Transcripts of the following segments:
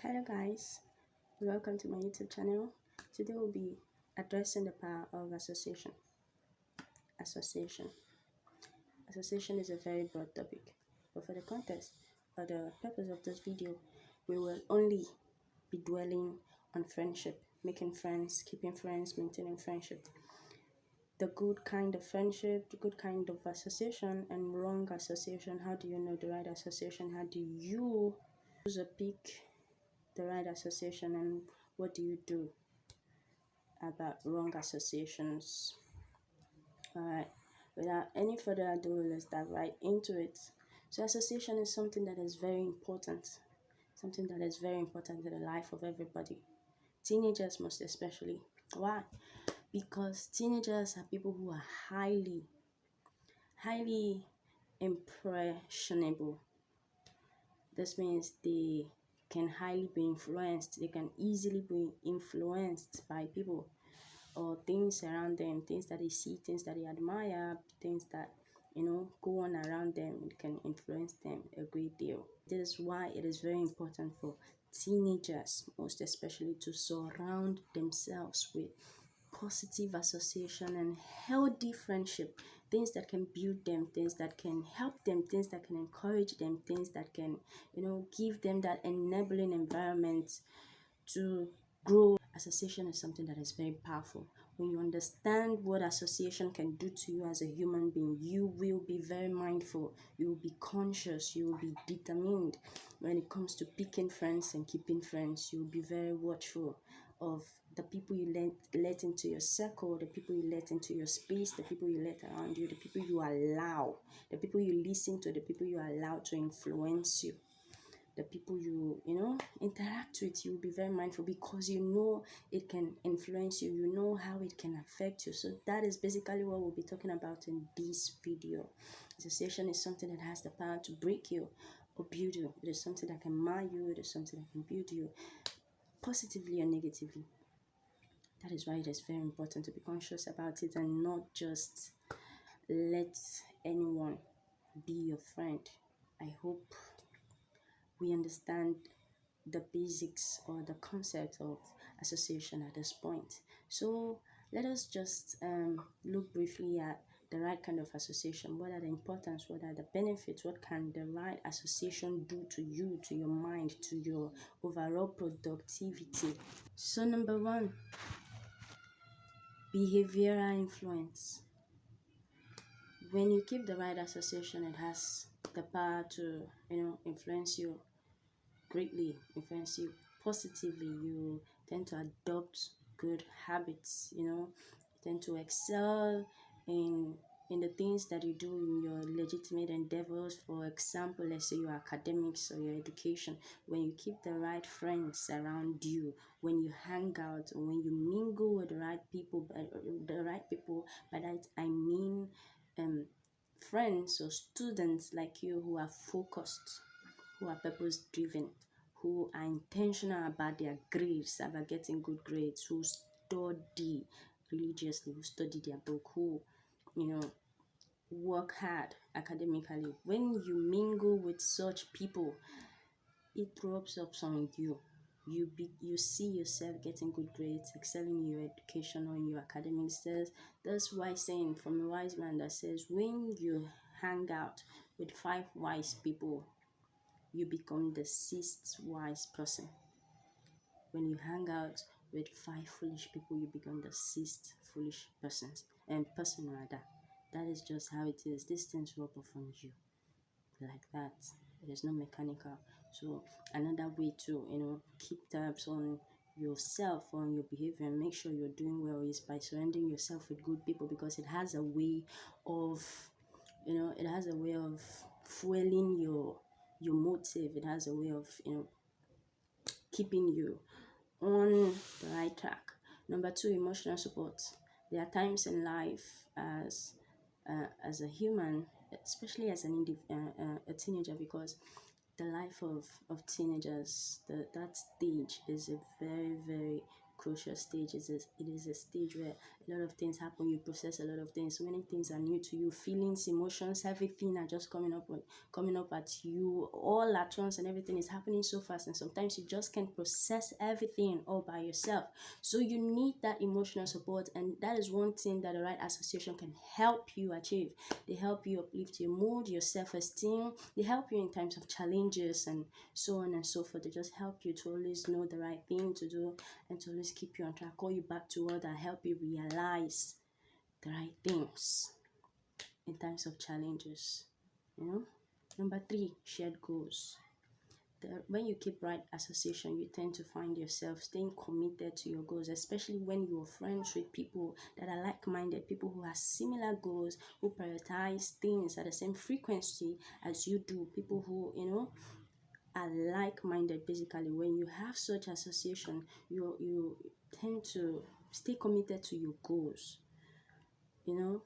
Hello guys, welcome to my YouTube channel. Today we'll be addressing the power of association. Association is a very broad topic, but for the context or the purpose of this video, we will only be dwelling on friendship, making friends, keeping friends, maintaining friendship. The good kind of friendship, the good kind of association, and wrong association. How do you know the right association? How do you choose or pick the right association, and what do you do about wrong associations? Alright, without any further ado, let's dive right into it. So association is something that is very important, in the life of everybody, teenagers most especially. Why? Because teenagers are people who are highly impressionable. This means they can highly be influenced. They can easily be influenced by people or things around them, things that they see, things that they admire, things that go on around them. It can influence them a great deal. This is why it is very important for teenagers, most especially, to surround themselves with positive association and healthy friendship, things that can build them, things that can help them, things that can encourage them, things that can give them that enabling environment to grow. Association is something that is very powerful. When you understand what association can do to you as a human being, you will be very mindful, you will be conscious, you will be determined. When it comes to picking friends and keeping friends, you will be very watchful of the people you let into your circle, the people you let into your space, the people you let around you, the people you allow, the people you listen to, the people you allow to influence you, the people you interact with. You will be very mindful because it can influence you, you know how it can affect you. So that is basically what we'll be talking about in this video. Association is something that has the power to break you or build you. It is something that can mar you, it is something that can build you positively or negatively. That is why it is very important to be conscious about it and not just let anyone be your friend. I hope we understand the basics or the concept of association at this point. So let us just look briefly at the right kind of association. What are the importance? What are the benefits? What can the right association do to you, to your mind, to your overall productivity? So number one, behavioral influence. When you keep the right association, it has the power to influence you greatly, influence you positively. You tend to adopt good habits, you tend to excel in the things that you do in your legitimate endeavors. For example, let's say your academics or your education. When you keep the right friends around you, when you hang out, when you mingle with the right people, by that I mean friends or students like you who are focused, who are purpose driven, who are intentional about their grades, about getting good grades, who study religiously, who study their book, who work hard academically. When you mingle with such people, it rubs off on you. You see yourself getting good grades, excelling in your education or in your academics. That's why saying from a wise man that says, when you hang out with 5 wise people, you become the 6th wise person. When you hang out with 5 foolish people, you become the 6th foolish person rather. That is just how it is. These things rub off on you like that. It is not mechanical. So another way to keep tabs on yourself, on your behavior, and make sure you're doing well is by surrounding yourself with good people, because it has a way of fueling your motive. It has a way of keeping you on the right track. Number 2, emotional support. There are times in life as a human, especially as a teenager, because the life of teenagers, that stage is a very, very crucial stage. It is a stage where a A lot of things happen, you process a lot of things. Many things are new to you. Feelings, emotions, everything are just coming up at you all at once, and everything is happening so fast. And sometimes you just can't process everything all by yourself. So you need that emotional support, and that is one thing that the right association can help you achieve. They help you uplift your mood, your self-esteem. They help you in times of challenges and so on and so forth. They just help you to always know the right thing to do and to always keep you on track, call you back to order, help you realize the right things in times of challenges. You know? Number 3, shared goals. When you keep right association, you tend to find yourself staying committed to your goals, especially when you're friends with people that are like-minded, people who have similar goals, who prioritize things at the same frequency as you do, people who, are like-minded. Basically, when you have such association, you tend to stay committed to your goals. You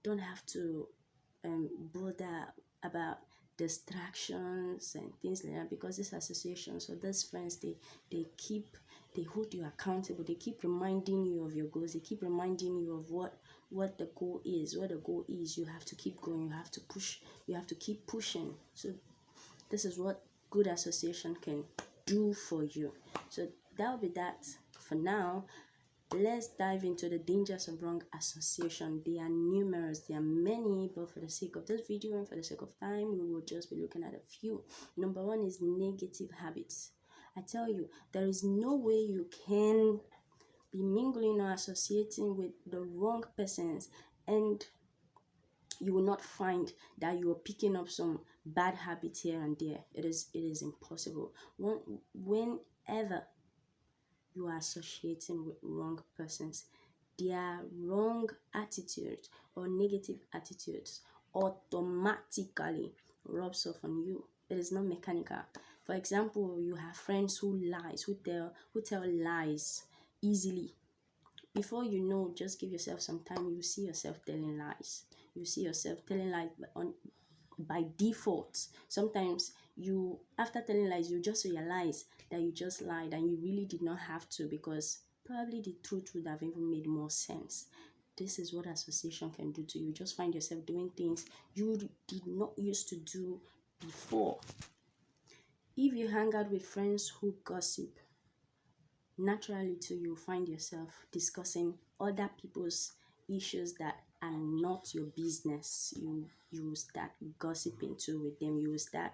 don't have to bother about distractions and things like that, because this association, so these friends, they hold you accountable. They keep reminding you of your goals. They keep reminding you of what the goal is. What the goal is, you have to keep going. You have to push. You have to keep pushing. So this is what good association can do for you. So that'll be that for now. Let's dive into the dangers of wrong association. They are numerous, there are many, but for the sake of this video and for the sake of time, we will just be looking at a few. Number 1 is negative habits. I tell you, there is no way you can be mingling or associating with the wrong persons and you will not find that you are picking up some bad habits here and there. It is impossible. Whenever you are associating with wrong persons, their wrong attitudes or negative attitudes automatically rubs off on you. It is not mechanical. For example, you have friends who tell lies easily. Before you know, just give yourself some time, you see yourself telling lies. You see yourself telling lies by default. Sometimes you, after telling lies, you just realize that you just lied and you really did not have to, because probably the truth would have even made more sense. This is what association can do to you. You just find yourself doing things you did not used to do before. If you hang out with friends who gossip, naturally too, you find yourself discussing other people's issues that are not your business. You start gossiping too with them. You start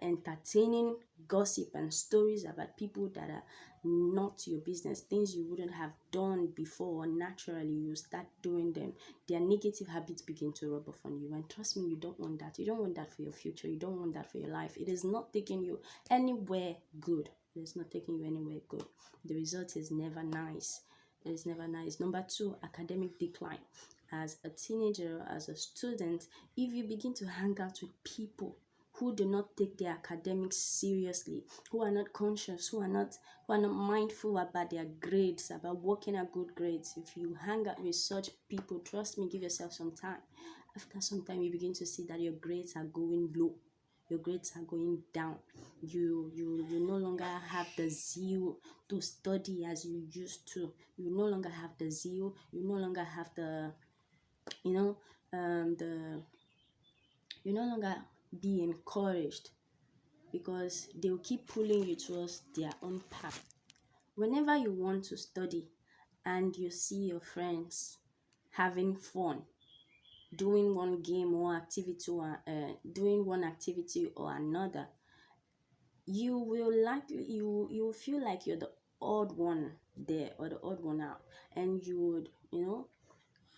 entertaining gossip and stories about people that are not your business, things you wouldn't have done before. Naturally, you start doing them. Their negative habits begin to rub off on you, and trust me, you don't want that. You don't want that for your future. You don't want that for your life. It is not taking you anywhere good. It is not taking you anywhere good. The result is never nice. It is never nice. Number 2, academic decline. As a teenager, as a student, if you begin to hang out with people who do not take their academics seriously, who are not conscious, who are not mindful about their grades, about working at good grades, if you hang out with such people, trust me, give yourself some time. After some time, you begin to see that your grades are going low. Your grades are going down. You no longer have the zeal to study as you used to. You no longer have the zeal. You no longer have the you no longer be encouraged, because they'll keep pulling you towards their own path. Whenever you want to study and you see your friends having fun, doing one game or activity, or doing one activity or another, you will feel like you're the odd one there or the odd one out, and you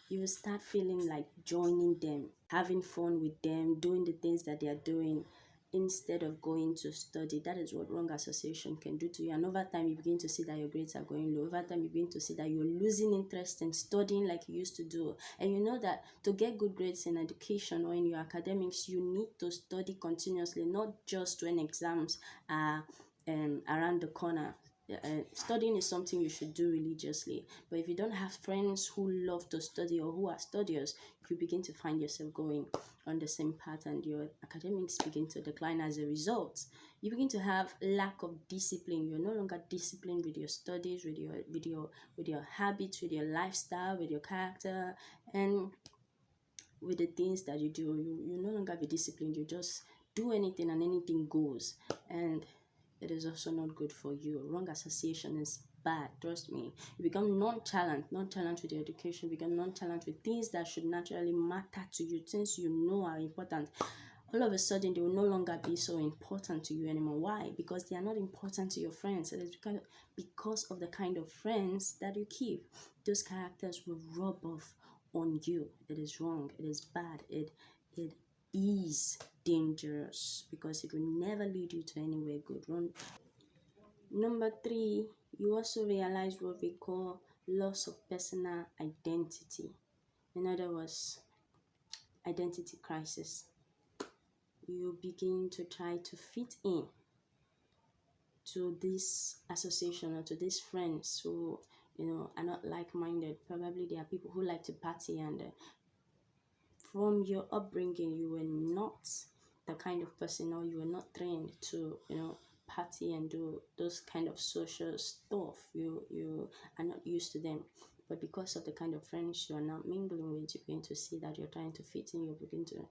will start feeling like joining them, having fun with them, doing the things that they are doing instead of going to study. That is what wrong association can do to you. And over time, you begin to see that your grades are going low. Over time, you begin to see that you're losing interest in studying like you used to do. And you know that to get good grades in education or in your academics, you need to study continuously, not just when exams are around the corner. Studying is something you should do religiously, but if you don't have friends who love to study or who are studious, you begin to find yourself going on the same path, and your academics begin to decline as a result. You begin to have lack of discipline. You're no longer disciplined with your studies, with your habits, with your lifestyle, with your character, and with the things that you do. You no longer be disciplined. You just do anything and anything goes, and it is also not good for you. Wrong association is bad, trust me. You become nonchalant with your education, become nonchalant with things that should naturally matter to you, things you know are important. All of a sudden they will no longer be so important to you anymore. Why? Because they are not important to your friends. It is because of the kind of friends that you keep. Those characters will rub off on you. It is wrong, it is bad, it is dangerous, because it will never lead you to anywhere good. Number three, you also realize what we call loss of personal identity. In other words, identity crisis. You begin to try to fit in to this association or to these friends who, are not like-minded. Probably there are people who like to party, and from your upbringing, you were not the kind of person, or you were not trained to, party and do those kind of social stuff. You are not used to them. But because of the kind of friends you are now mingling with, you're going to see that you're trying to fit in. You're beginning to,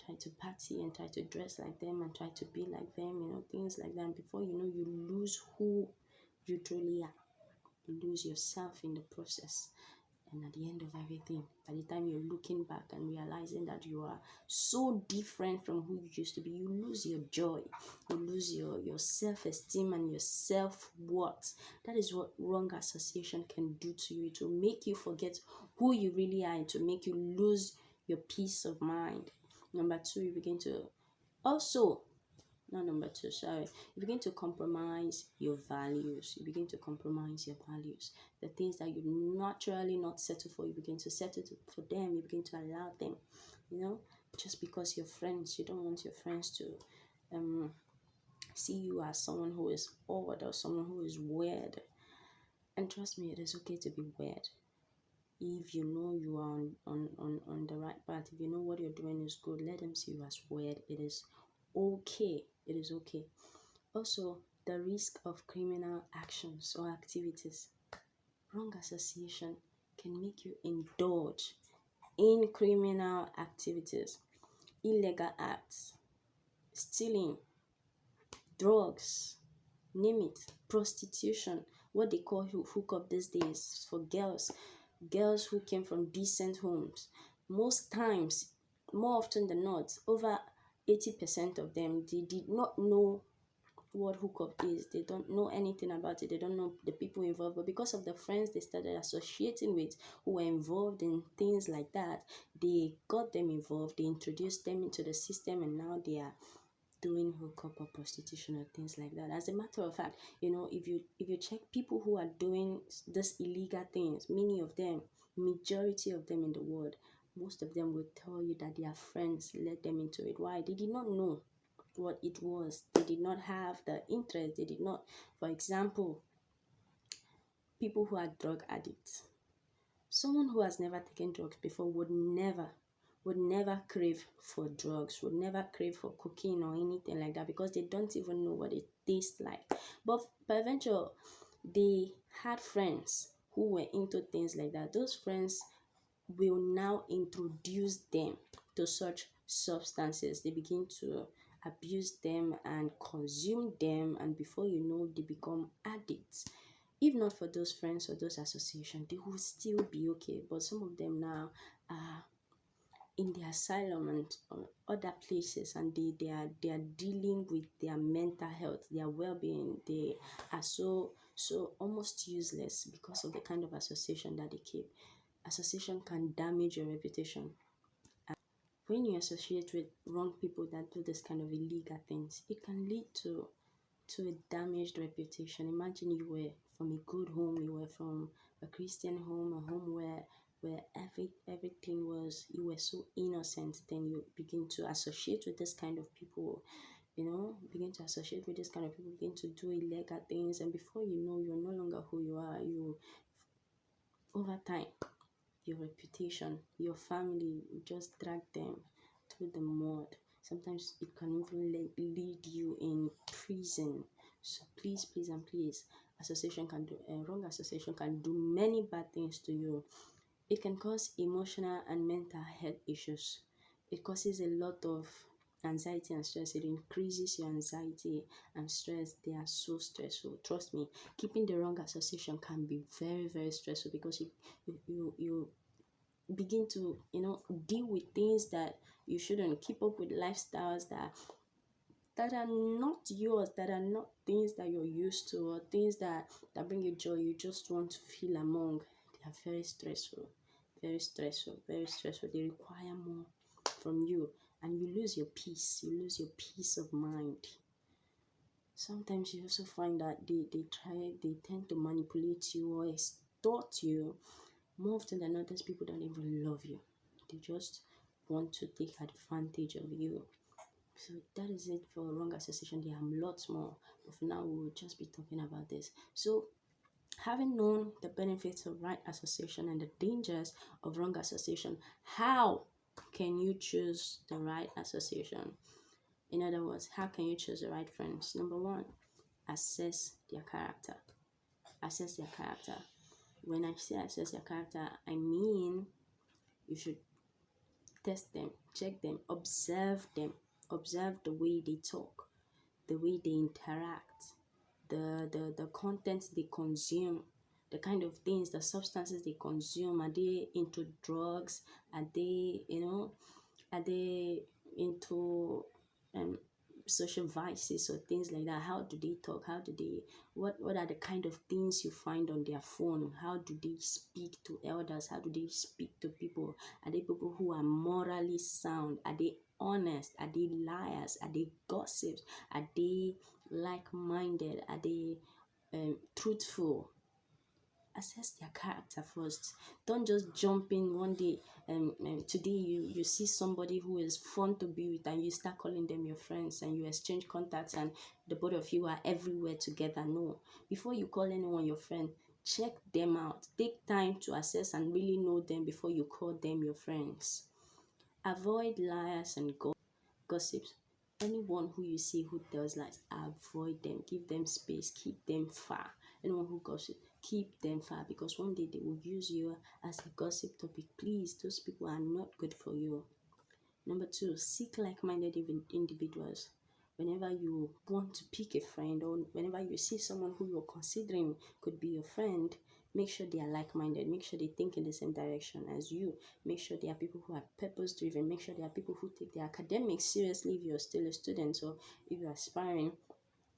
try to party and try to dress like them and try to be like them, things like that. And before you know, you lose who you truly are. You lose yourself in the process. And at the end of everything, by the time you're looking back and realizing that you are so different from who you used to be, you lose your joy, you lose your self-esteem and your self-worth. That is what wrong association can do to you. It will make you forget who you really are, to make you lose your peace of mind. Number two, you begin to also, not number two, sorry. You begin to compromise your values. You begin to compromise your values. The things that you naturally not settle for, you begin to settle for them. You begin to allow them. Just because you're friends, you don't want your friends to see you as someone who is odd or someone who is weird. And trust me, it is okay to be weird. If you know you are on the right path, if you know what you're doing is good, let them see you as weird. It is okay. It is okay. Also, the risk of criminal actions or activities. Wrong association can make you indulge in criminal activities, illegal acts, stealing, drugs, name it, prostitution, what they call hookup these days for girls who came from decent homes. Most times, more often than not, over 80% of them, they did not know what hookup is. They don't know anything about it. They don't know the people involved, but because of the friends they started associating with who were involved in things like that, they got them involved, they introduced them into the system, and now they are doing hookup or prostitution or things like that. As a matter of fact, if you check people who are doing these illegal things, many of them, majority of them in the world, most of them will tell you that their friends led them into it. Why? They did not know what it was. They did not have the interest. They did not, for example, people who are drug addicts. Someone who has never taken drugs before would never crave for drugs, would never crave for cocaine or anything like that, because they don't even know what it tastes like. But eventually, they had friends who were into things like that. Those friends will now introduce them to such substances. They begin to abuse them and consume them, and before you know, they become addicts. If not for those friends or those associations, they will still be okay. But some of them now are in the asylum and other places, and they are dealing with their mental health, their well-being. They are so almost useless because of the kind of association that they keep. Association can damage your reputation. When you associate with wrong people that do this kind of illegal things, it can lead to a damaged reputation. Imagine you were from a good home, you were from a Christian home, a home where everything was, you were so innocent. Then you begin to associate with this kind of people. begin to associate with this kind of people, begin to do illegal things, and before you know, you're no longer who you are. You, over time, your reputation, your family will just drag them through the mud. Sometimes it can even lead you in prison. So please, please, and please, wrong association can do many bad things to you. It can cause emotional and mental health issues. It causes a lot of anxiety and stress. It increases your anxiety and stress. They are so stressful. Trust me, keeping the wrong association can be very, very stressful, because you begin to deal with things that you shouldn't, keep up with lifestyles that are not yours, that are not things that you're used to, or things that bring you joy. You just want to feel among. They are very stressful, very stressful, very stressful. They require more from you, and you lose your peace. You lose your peace of mind. Sometimes you also find that they tend to manipulate you or extort you. More often than not, these people don't even love you. They just want to take advantage of you. So that is it for wrong association. There are lots more, but for now we will just be talking about this. So, having known the benefits of right association and the dangers of wrong association, how can you choose the right association? In other words, how can you choose the right friends? Number one, assess their character. Assess their character. When I say assess their character, I mean you should test them, check them, observe the way they talk, the way they interact, the content they consume, the kind of things, the substances they consume. Are they into drugs? Are they, are they into um social vices or things like that? How do they talk? How do they, what are the kind of things you find on their phone? How do they speak to elders? How do they speak to people? Are they people who are morally sound? Are they honest? Are they liars? Are they gossips? Are they like-minded? Are they truthful? Assess their character first. Don't just jump in one day. Today you see somebody who is fun to be with, and you start calling them your friends, and you exchange contacts, and the both of you are everywhere together. No, before you call anyone your friend, check them out. Take time to assess and really know them before you call them your friends. Avoid liars and gossips. Anyone who you see who tells lies, avoid them. Give them space. Keep them far. Anyone who gossips, keep them far, because one day they will use you as a gossip topic. Please, those people are not good for you. Number two, seek like-minded individuals. Whenever you want to pick a friend, or whenever you see someone who you're considering could be your friend, make sure they are like-minded. Make sure they think in the same direction as you. Make sure they are people who are purpose-driven. Make sure they are people who take their academics seriously if you're still a student, or if you're aspiring.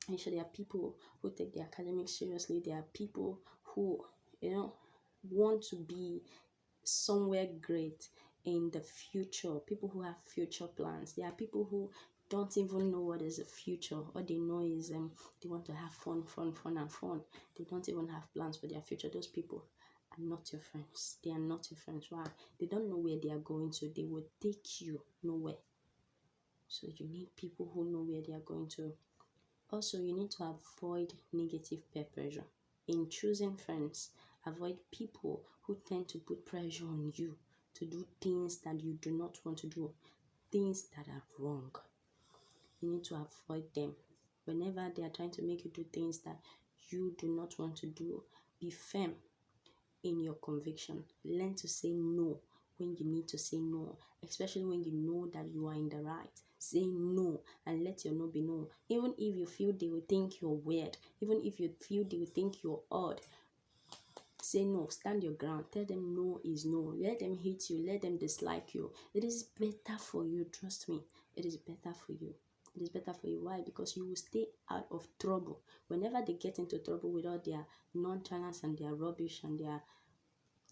Make sure there are people who take their academics seriously. There are people who, want to be somewhere great in the future. People who have future plans. There are people who don't even know what is the future. All they know is they want to have fun, and fun. They don't even have plans for their future. Those people are not your friends. They are not your friends. Why? They don't know where they are going to. They will take you nowhere. So you need people who know where they are going to. Also, you need to avoid negative peer pressure. In choosing friends, avoid people who tend to put pressure on you to do things that you do not want to do, things that are wrong. You need to avoid them. Whenever they are trying to make you do things that you do not want to do, be firm in your conviction. Learn to say no when you need to say no, especially when you know that you are in the right. Say no and let your no be no. Even if you feel they will think you're weird, even if you feel they will think you're odd, say no. Stand your ground. Tell them no is no. Let them hate you. Let them dislike you. It is better for you. Trust me. It is better for you. It is better for you. Why? Because you will stay out of trouble. Whenever they get into trouble with all their nonchalance and their rubbish and their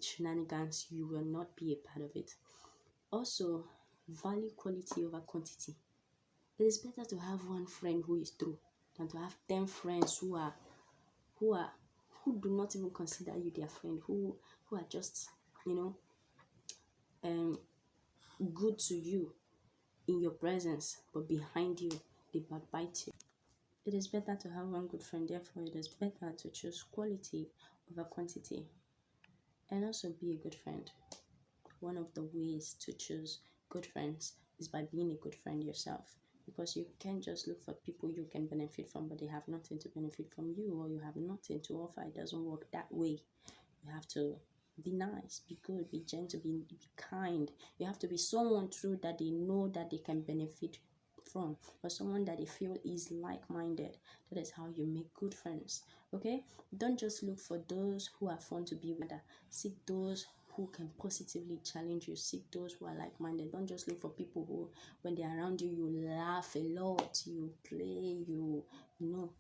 shenanigans, you will not be a part of it. Also, value quality over quantity. It is better to have one friend who is true than to have 10 friends who do not even consider you their friend, who are just good to you in your presence, but behind you they backbite you. It is better to have one good friend, therefore it is better to choose quality over quantity. And also be a good friend. One of the ways to choose good friends is by being a good friend yourself, because you can't just look for people you can benefit from but they have nothing to benefit from you, or you have nothing to offer. It doesn't work that way. You have to be nice, be good, be gentle, be kind. You have to be someone true that they know that they can benefit from, or someone that they feel is like-minded. That is how you make good friends. Okay, don't just look for those who are fun to be with. Seek those who can positively challenge you. Seek those who are like-minded. Don't just look for people who, when they're around you, you laugh a lot, you play, you know.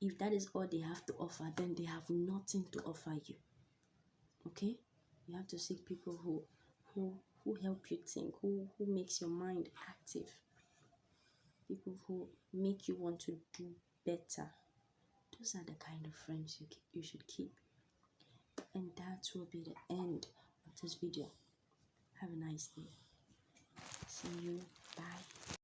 If that is all they have to offer, then they have nothing to offer you. Okay, you have to seek people who help you think, who makes your mind active, people who make you want to do better. Those are the kind of friends you should keep. And that will be the end of this video. Have a nice day. See you. Bye.